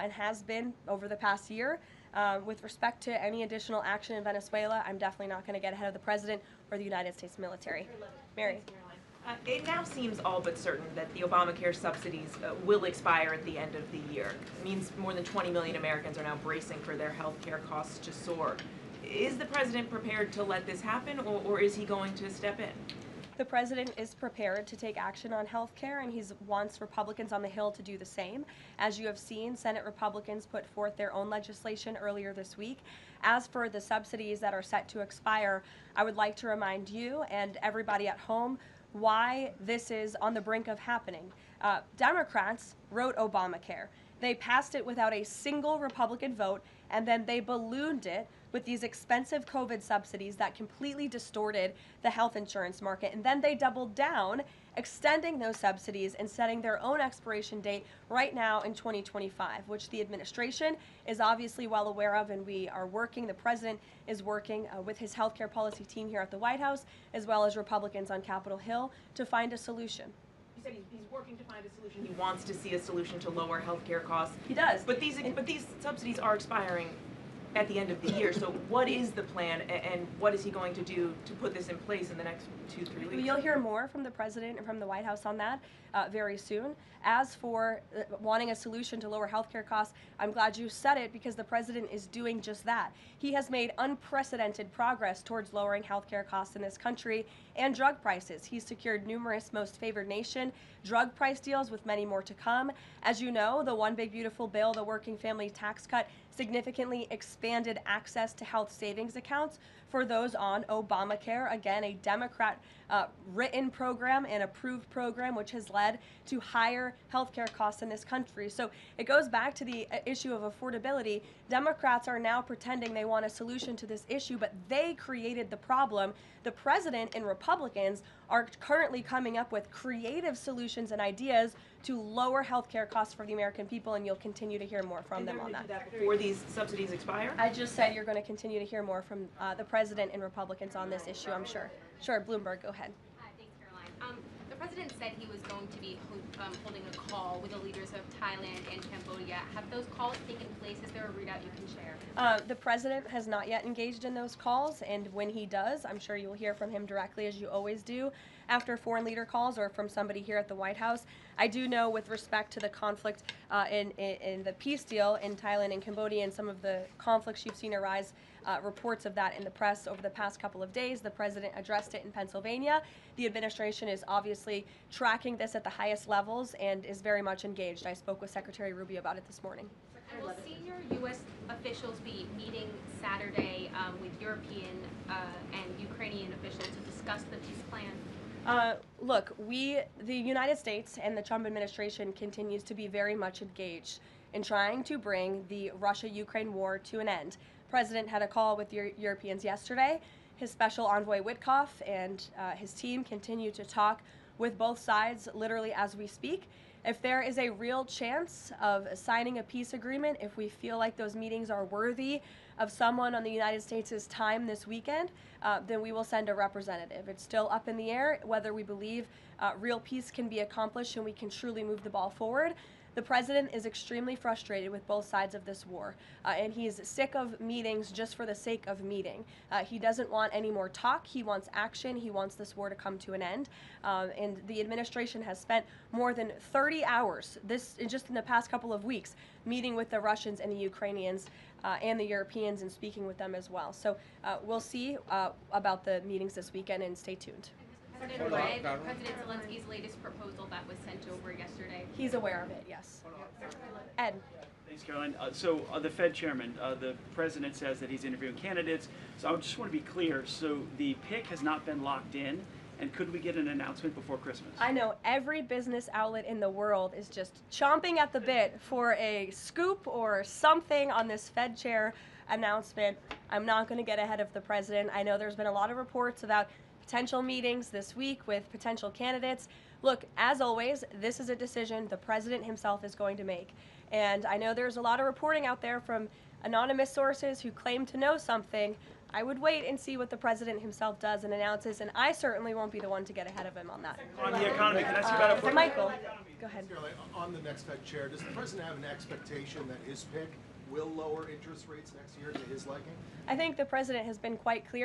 and has been over the past year. With respect to any additional action in Venezuela, I'm definitely not going to get ahead of the president or the United States military. Mary. It now seems all but certain that the Obamacare subsidies will expire at the end of the year. It means more than 20 million Americans are now bracing for their health care costs to soar. Is the president prepared to let this happen, or is he going to step in? The president is prepared to take action on health care, and he wants Republicans on the Hill to do the same. As you have seen, Senate Republicans put forth their own legislation earlier this week. As for the subsidies that are set to expire, I would like to remind you and everybody at home why this is on the brink of happening. Democrats wrote Obamacare. They passed it without a single Republican vote, and then they ballooned it with these expensive COVID subsidies that completely distorted the health insurance market. And then they doubled down, extending those subsidies and setting their own expiration date right now in 2025, which the administration is obviously well aware of, and we are working, the president is working with his healthcare policy team here at the White House, as well as Republicans on Capitol Hill, to find a solution. You said he's working to find a solution. He wants to see a solution to lower health care costs. He does. But these subsidies are expiring at the end of the year. So what is the plan, and what is he going to do to put this in place in the next 2-3 weeks? You'll hear more from the president and from the White House on that very soon. As for wanting a solution to lower healthcare costs, I'm glad you said it, because the president is doing just that. He has made unprecedented progress towards lowering healthcare costs in this country and drug prices. He's secured numerous most favored nation drug price deals, with many more to come. As you know, the One Big Beautiful Bill, the working family tax cut, significantly expanded access to health savings accounts for those on Obamacare. Again, a Democrat written program and approved program, which has led to higher healthcare costs in this country. So it goes back to the issue of affordability. Democrats are now pretending they want a solution to this issue, but they created the problem. The president and Republicans are currently coming up with creative solutions and ideas to lower healthcare costs for the American people, and you'll continue to hear more from them on that. Before these subsidies expire? I just said you're going to continue to hear more from the president and Republicans on this issue, I'm sure. Sure, Bloomberg, go ahead. Thanks, Caroline. The president said he was going to be holding a call with the leaders of Thailand and Cambodia. Have those calls taken place? Is there a readout you can share? The president has not yet engaged in those calls, and when he does, I'm sure you will hear from him directly, as you always do, after foreign leader calls or from somebody here at the White House. I do know, with respect to the conflict in the peace deal in Thailand and Cambodia and some of the conflicts you've seen arise, reports of that in the press over the past couple of days. The president addressed it in Pennsylvania. The administration is obviously tracking this at the highest levels and is very much engaged. I spoke with Secretary Rubio about it this morning. And will senior U.S. officials be meeting Saturday with European and Ukrainian officials to discuss the peace plan? Look, the United States and the Trump administration continues to be very much engaged in trying to bring the Russia-Ukraine war to an end. The president had a call with Europeans yesterday. His special envoy Witkoff and his team continue to talk with both sides literally as we speak. If there is a real chance of signing a peace agreement, if we feel like those meetings are worthy of someone on the United States' time this weekend, then we will send a representative. It's still up in the air whether we believe real peace can be accomplished and we can truly move the ball forward. The president is extremely frustrated with both sides of this war, and he's sick of meetings just for the sake of meeting. He doesn't want any more talk. He wants action. He wants this war to come to an end. And the administration has spent more than 30 hours, just in the past couple of weeks, meeting with the Russians and the Ukrainians and the Europeans and speaking with them as well. So we'll see about the meetings this weekend, and stay tuned. President Zelensky's latest proposal that was sent over yesterday? He's aware of it, yes. Ed. Thanks, Caroline. The Fed chairman, the president says that he's interviewing candidates. So I just want to be clear. So the pick has not been locked in. And could we get an announcement before Christmas? I know every business outlet in the world is just chomping at the bit for a scoop or something on this Fed chair announcement. I'm not going to get ahead of the president. I know there's been a lot of reports about potential meetings this week with potential candidates. Look, as always, this is a decision the president himself is going to make. And I know there's a lot of reporting out there from anonymous sources who claim to know something. I would wait and see what the president himself does and announces, and I certainly won't be the one to get ahead of him on that. On the economy, can I ask you about affordability? Michael, go ahead. Caroline, on the next Fed chair, does the president have an expectation that his pick will lower interest rates next year to his liking? I think the president has been quite clear